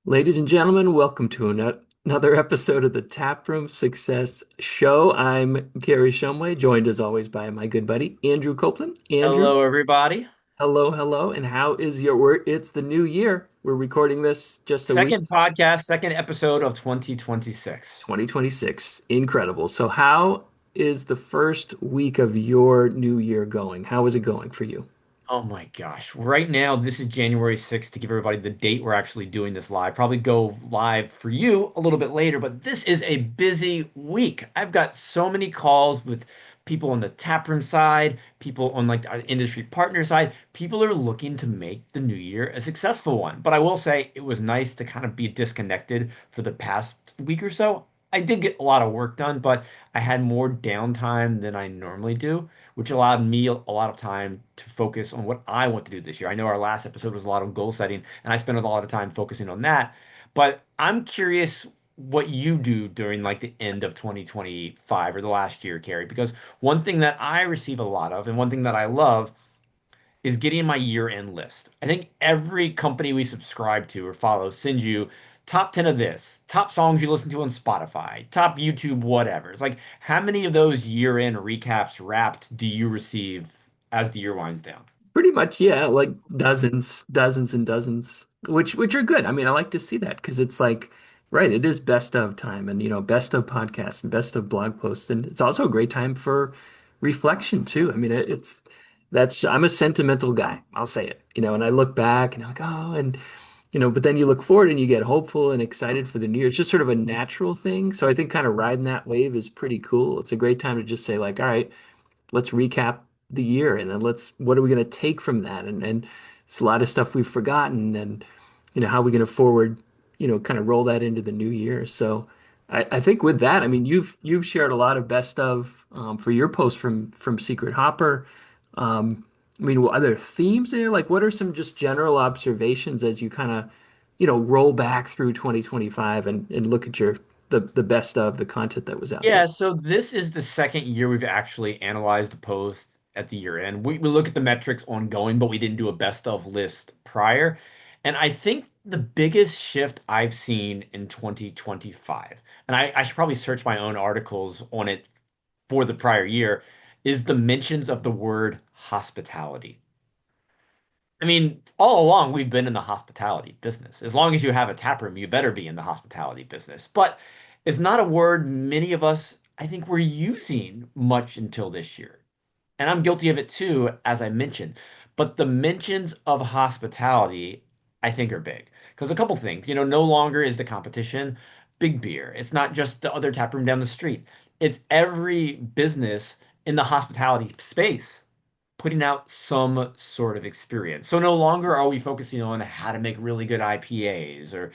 Ladies and gentlemen, welcome to another episode of the Taproom Success Show. I'm Gary Shumway, joined as always by my good buddy Andrew Copeland. Andrew, Hello, everybody. hello, hello, and how is your work? It's the new year. We're recording this just a week, Second podcast, second episode of 2026. 2026. Incredible. So, how is the first week of your new year going? How is it going for you? Oh my gosh. Right now, this is January 6th to give everybody the date we're actually doing this live. Probably go live for you a little bit later, but this is a busy week. I've got so many calls with people on the taproom side, people on like the industry partner side. People are looking to make the new year a successful one. But I will say it was nice to kind of be disconnected for the past week or so. I did get a lot of work done, but I had more downtime than I normally do, which allowed me a lot of time to focus on what I want to do this year. I know our last episode was a lot of goal setting, and I spent a lot of time focusing on that. But I'm curious what you do during like the end of 2025 or the last year, Carrie, because one thing that I receive a lot of, and one thing that I love is getting my year-end list. I think every company we subscribe to or follow sends you top 10 of this, top songs you listen to on Spotify, top YouTube, whatever. It's like, how many of those year-end recaps wrapped do you receive as the year winds down? Pretty much, yeah, like dozens and dozens, which are good. I mean, I like to see that because it's like, right, it is best of time and best of podcasts and best of blog posts, and it's also a great time for reflection too. I mean, it's that's I'm a sentimental guy. I'll say it, and I look back and I'm like, oh, and but then you look forward and you get hopeful and excited for the new year. It's just sort of a natural thing. So I think kind of riding that wave is pretty cool. It's a great time to just say like, all right, let's recap the year and then what are we going to take from that? And it's a lot of stuff we've forgotten and how are we going to forward, kind of roll that into the new year. So I think with that, I mean, you've shared a lot of best of for your post from Secret Hopper. I mean, are there themes there? Like, what are some just general observations as you kind of, roll back through 2025 and look at the best of the content that was out there? Yeah, so this is the second year we've actually analyzed the post at the year end. We look at the metrics ongoing, but we didn't do a best of list prior. And I think the biggest shift I've seen in 2025, and I should probably search my own articles on it for the prior year, is the mentions of the word hospitality. I mean, all along we've been in the hospitality business. As long as you have a tap room, you better be in the hospitality business. But it's not a word many of us, I think, were using much until this year. And I'm guilty of it too, as I mentioned. But the mentions of hospitality, I think, are big. Because a couple things, no longer is the competition big beer. It's not just the other tap room down the street. It's every business in the hospitality space putting out some sort of experience. So no longer are we focusing on how to make really good IPAs or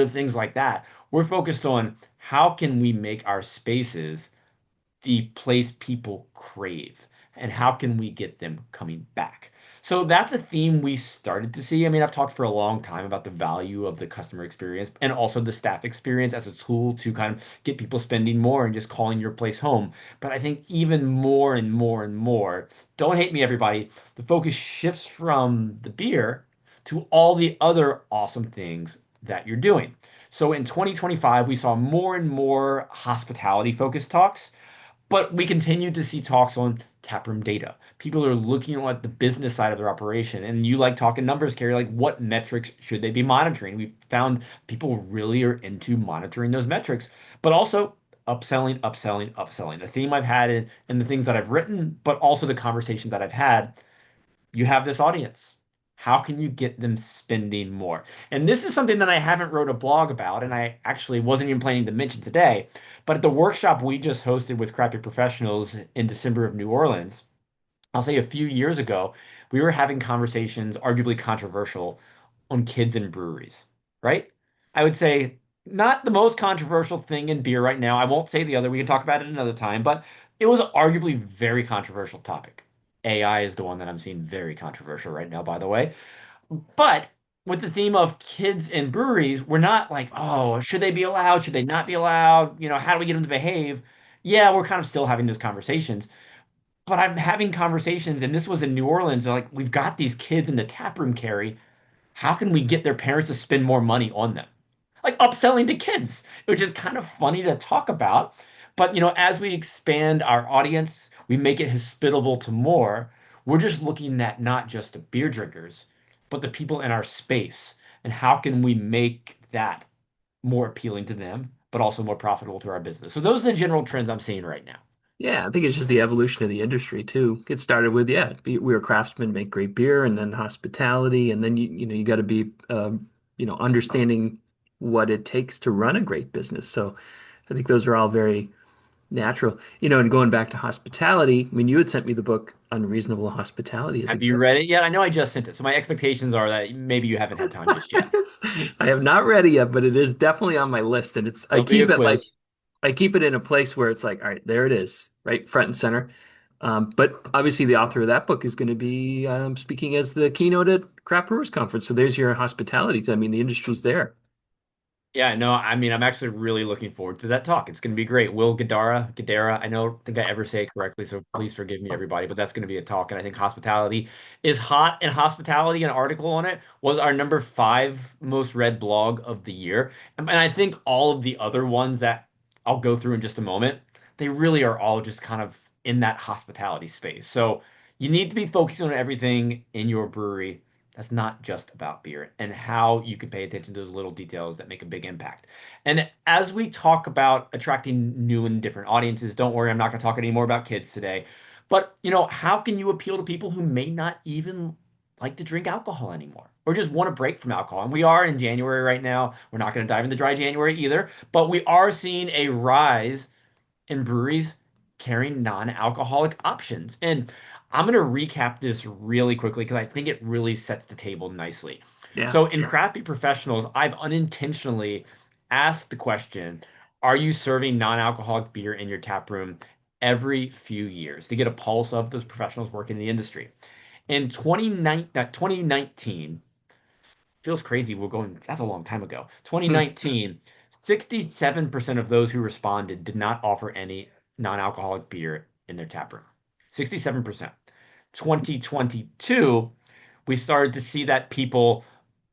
things like that. We're focused on how can we make our spaces the place people crave and how can we get them coming back. So that's a theme we started to see. I mean, I've talked for a long time about the value of the customer experience and also the staff experience as a tool to kind of get people spending more and just calling your place home. But I think even more and more and more, don't hate me, everybody, the focus shifts from the beer to all the other awesome things that you're doing. So in 2025, we saw more and more hospitality focused talks, but we continue to see talks on taproom data. People are looking at the business side of their operation, and you like talking numbers, Carrie. Like, what metrics should they be monitoring? We've found people really are into monitoring those metrics, but also upselling, upselling, upselling. The theme I've had in the things that I've written, but also the conversations that I've had. You have this audience. How can you get them spending more? And this is something that I haven't wrote a blog about, and I actually wasn't even planning to mention today. But at the workshop we just hosted with crappy professionals in December of New Orleans, I'll say a few years ago, we were having conversations, arguably controversial, on kids and breweries, right? I would say not the most controversial thing in beer right now. I won't say the other. We can talk about it another time, but it was arguably very controversial topic. AI is the one that I'm seeing very controversial right now, by the way. But with the theme of kids and breweries, we're not like, oh, should they be allowed? Should they not be allowed? How do we get them to behave? Yeah, we're kind of still having those conversations. But I'm having conversations, and this was in New Orleans. They're like, we've got these kids in the tap room, Carrie. How can we get their parents to spend more money on them? like upselling to kids, which is kind of funny to talk about. But as we expand our audience, we make it hospitable to more. We're just looking at not just the beer drinkers, but the people in our space, and how can we make that more appealing to them, but also more profitable to our business. So those are the general trends I'm seeing right now. Yeah, I think it's just the evolution of the industry too. It started with, yeah, we're craftsmen, make great beer, and then hospitality, and then you got to be understanding what it takes to run a great business. So I think those are all very natural. And going back to hospitality, I mean, you had sent me the book Unreasonable Hospitality. Is Have it you good? read it yet? I know I just sent it, so my expectations are that maybe you haven't had time just yet. I have not read it yet, but it is definitely on my list, and it's I There'll be a keep it like quiz. I keep it in a place where it's like, all right, there it is, right, front and center. But obviously, the author of that book is going to be speaking as the keynote at Craft Brewers Conference. So there's your hospitality. I mean, the industry's there. Yeah, no, I mean, I'm actually really looking forward to that talk. It's going to be great. Will Gadara, I don't think I ever say it correctly, so please forgive me, everybody, but that's going to be a talk. And I think hospitality is hot. And hospitality, an article on it, was our number 5 most read blog of the year. And I think all of the other ones that I'll go through in just a moment, they really are all just kind of in that hospitality space. So you need to be focusing on everything in your brewery that's not just about beer, and how you can pay attention to those little details that make a big impact. And as we talk about attracting new and different audiences, don't worry, I'm not going to talk anymore about kids today. But, how can you appeal to people who may not even like to drink alcohol anymore or just want a break from alcohol? And we are in January right now. We're not going to dive into dry January either, but we are seeing a rise in breweries carrying non-alcoholic options. And I'm going to recap this really quickly because I think it really sets the table nicely. Yeah. So in Crappy Professionals, I've unintentionally asked the question, are you serving non-alcoholic beer in your tap room every few years to get a pulse of those professionals working in the industry? In 2019, feels crazy. We're going, that's a long time ago. Hmm. 2019, 67% of those who responded did not offer any non-alcoholic beer in their tap room. 67%. 2022, we started to see that people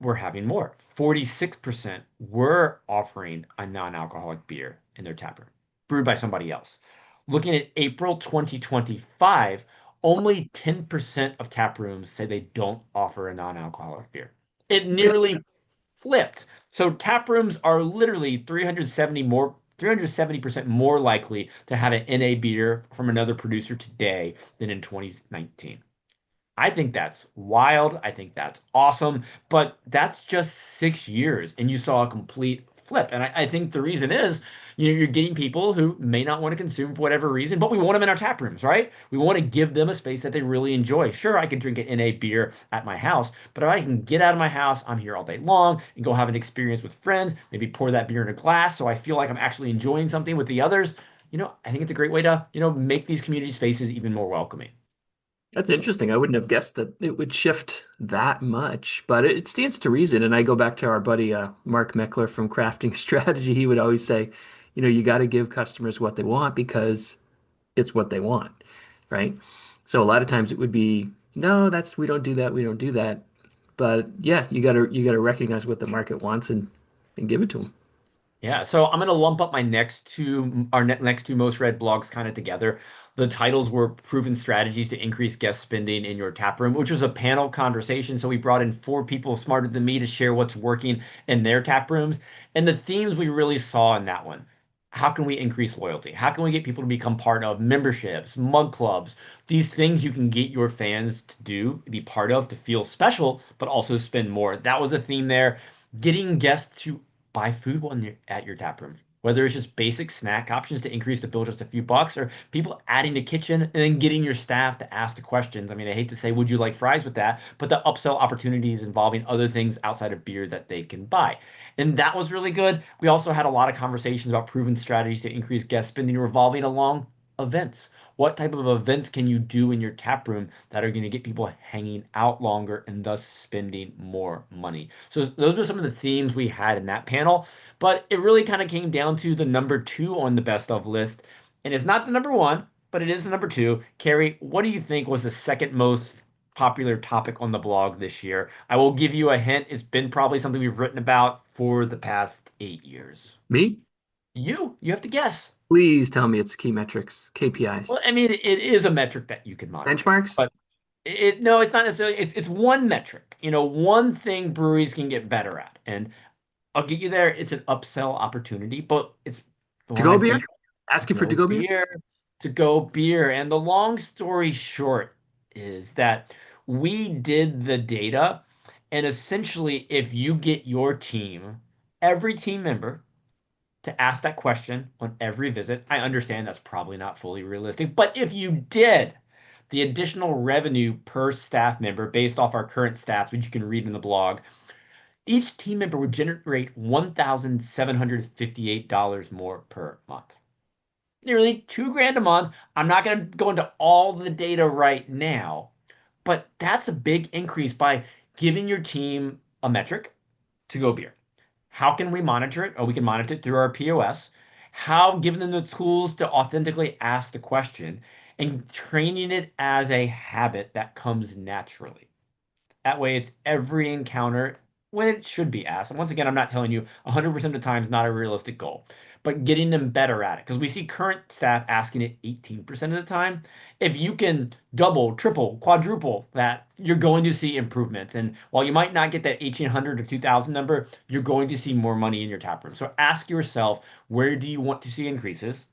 were having more. 46% were offering a non-alcoholic beer in their tap room, brewed by somebody else. Looking at April 2025, only 10% of tap rooms say they don't offer a non-alcoholic beer. It Yeah. nearly flipped. So tap rooms are literally 370% more likely to have an NA beer from another producer today than in 2019. I think that's wild. I think that's awesome. But that's just 6 years, and you saw a complete flip. And I think the reason is, you're getting people who may not want to consume for whatever reason, but we want them in our tap rooms, right? We want to give them a space that they really enjoy. Sure, I could drink an NA beer at my house, but if I can get out of my house, I'm here all day long and go have an experience with friends, maybe pour that beer in a glass so I feel like I'm actually enjoying something with the others. I think it's a great way to, make these community spaces even more welcoming. That's interesting. I wouldn't have guessed that it would shift that much, but it stands to reason. And I go back to our buddy Mark Meckler from Crafting Strategy. He would always say, you got to give customers what they want because it's what they want, right? So a lot of times it would be, no, that's we don't do that, we don't do that. But yeah, you gotta recognize what the market wants and give it to them. Yeah, so I'm gonna lump up my next two most read blogs kind of together. The titles were Proven Strategies to Increase Guest Spending in Your Tap Room, which was a panel conversation. So we brought in 4 people smarter than me to share what's working in their tap rooms. And the themes we really saw in that one. How can we increase loyalty? How can we get people to become part of memberships, mug clubs, these things you can get your fans to do, be part of, to feel special, but also spend more? That was a theme there. Getting guests to buy food when you're at your tap room. Whether it's just basic snack options to increase the bill just a few bucks, or people adding the kitchen and then getting your staff to ask the questions. I mean, I hate to say, would you like fries with that? But the upsell opportunities involving other things outside of beer that they can buy. And that was really good. We also had a lot of conversations about proven strategies to increase guest spending revolving along events. What type of events can you do in your tap room that are going to get people hanging out longer and thus spending more money? So those are some of the themes we had in that panel, but it really kind of came down to the number 2 on the best of list. And it's not the number 1, but it is the number 2. Carrie, what do you think was the second most popular topic on the blog this year. I will give you a hint. It's been probably something we've written about for the past 8 years. Me? You have to guess. Please tell me it's key metrics, Well, KPIs, I mean, it is a metric that you can monitor, benchmarks. but no, it's not necessarily. It's one metric. One thing breweries can get better at, and I'll get you there. It's an upsell opportunity, but it's the To one go I beer? think to Asking for to go go beer? beer, to go beer. And the long story short is that we did the data, and essentially, if you get your team, every team member, to ask that question on every visit, I understand that's probably not fully realistic, but if you did, the additional revenue per staff member based off our current stats, which you can read in the blog, each team member would generate $1,758 more per month. Nearly 2 grand a month. I'm not going to go into all the data right now, but that's a big increase by giving your team a metric to go beer. How can we monitor it? Oh, we can monitor it through our POS. How giving them the tools to authentically ask the question and training it as a habit that comes naturally. That way, it's every encounter when it should be asked. And once again, I'm not telling you 100% of the time is not a realistic goal, but getting them better at it. Because we see current staff asking it 18% of the time. If you can double, triple, quadruple that, you're going to see improvements. And while you might not get that 1,800 or 2,000 number, you're going to see more money in your tap room. So ask yourself, where do you want to see increases?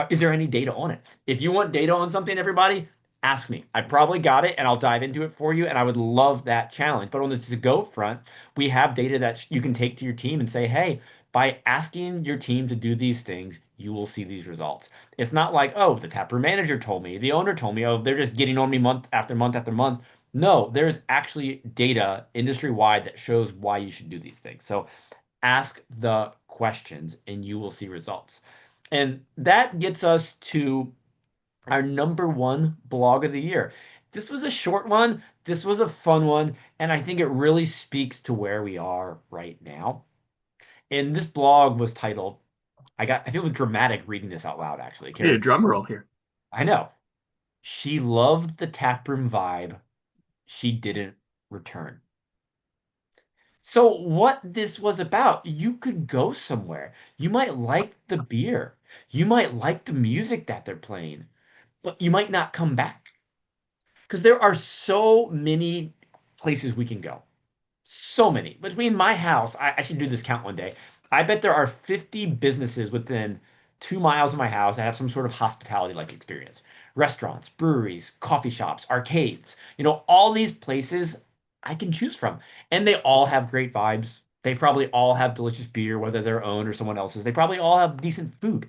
Is there any data on it? If you want data on something, everybody, ask me. I probably got it and I'll dive into it for you. And I would love that challenge. But on the to go front, we have data that you can take to your team and say, hey, by asking your team to do these things, you will see these results. It's not like, oh, the taproom manager told me, the owner told me, oh, they're just getting on me month after month after month. No, there's actually data industry wide that shows why you should do these things. So ask the questions and you will see results. And that gets us to our number one blog of the year. This was a short one. This was a fun one. And I think it really speaks to where we are right now. And this blog was titled, I feel dramatic reading this out loud, actually, I need a Carrie. drum roll here. I know. She loved the taproom vibe. She didn't return. So, what this was about, you could go somewhere. You might like the beer. You might like the music that they're playing, but you might not come back because there are so many places we can go. So many. Between my house, I should do this count one day. I bet there are 50 businesses within 2 miles of my house that have some sort of hospitality like experience. Restaurants, breweries, coffee shops, arcades, all these places I can choose from. And they all have great vibes. They probably all have delicious beer, whether their own or someone else's. They probably all have decent food.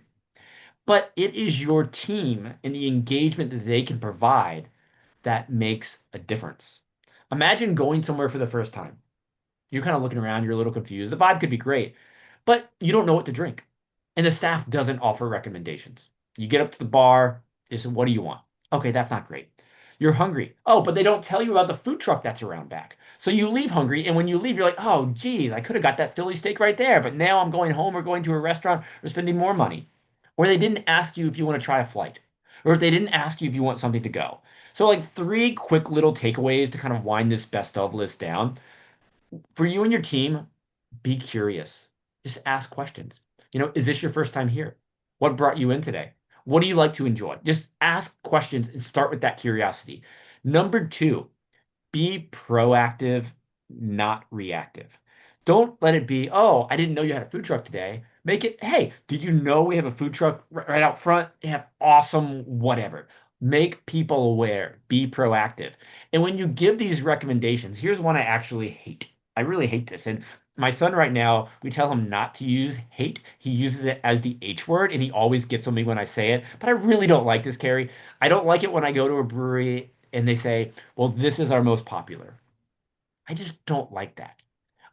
But it is your team and the engagement that they can provide that makes a difference. Imagine going somewhere for the first time. You're kind of looking around, you're a little confused. The vibe could be great, but you don't know what to drink. And the staff doesn't offer recommendations. You get up to the bar, they say, what do you want? Okay, that's not great. You're hungry. Oh, but they don't tell you about the food truck that's around back. So you leave hungry, and when you leave, you're like, oh, geez, I could have got that Philly steak right there, but now I'm going home or going to a restaurant or spending more money. Or they didn't ask you if you want to try a flight, or if they didn't ask you if you want something to go. So, like, three quick little takeaways to kind of wind this best of list down. For you and your team, be curious. Just ask questions. Is this your first time here? What brought you in today? What do you like to enjoy? Just ask questions and start with that curiosity. Number two, be proactive, not reactive. Don't let it be, oh, I didn't know you had a food truck today. Make it, hey, did you know we have a food truck right out front? They have awesome whatever. Make people aware, be proactive. And when you give these recommendations, here's one I actually hate. I really hate this. And my son right now, we tell him not to use hate. He uses it as the H word, and he always gets on me when I say it. But I really don't like this, Carrie. I don't like it when I go to a brewery and they say, well, this is our most popular. I just don't like that.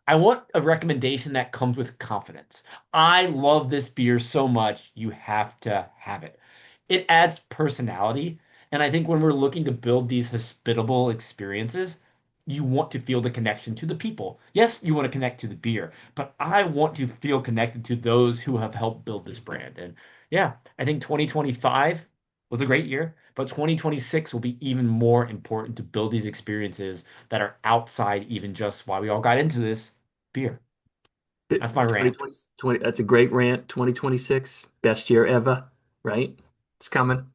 I want a recommendation that comes with confidence. I love this beer so much, you have to have it. It adds personality. And I think when we're looking to build these hospitable experiences, you want to feel the connection to the people. Yes, you want to connect to the beer, but I want to feel connected to those who have helped build this brand. And yeah, I think 2025 was a great year, but 2026 will be even more important to build these experiences that are outside even just why we all got into this beer. That's my rant. 2020, that's a great rant. 2026, best year ever, right? It's coming.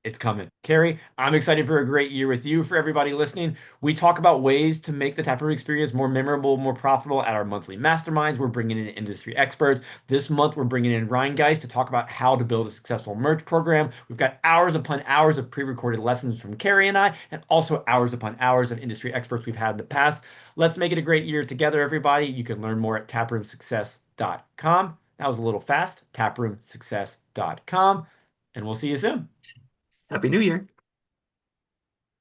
It's coming. Carrie, I'm excited for a great year with you. For everybody listening, we talk about ways to make the Taproom experience more memorable, more profitable at our monthly masterminds. We're bringing in industry experts. This month, we're bringing in Ryan Geist to talk about how to build a successful merch program. We've got hours upon hours of pre-recorded lessons from Carrie and I, and also hours upon hours of industry experts we've had in the past. Let's make it a great year together, everybody. You can learn more at taproomsuccess.com. That was a little fast. Taproomsuccess.com, and we'll see you soon. Happy New Year.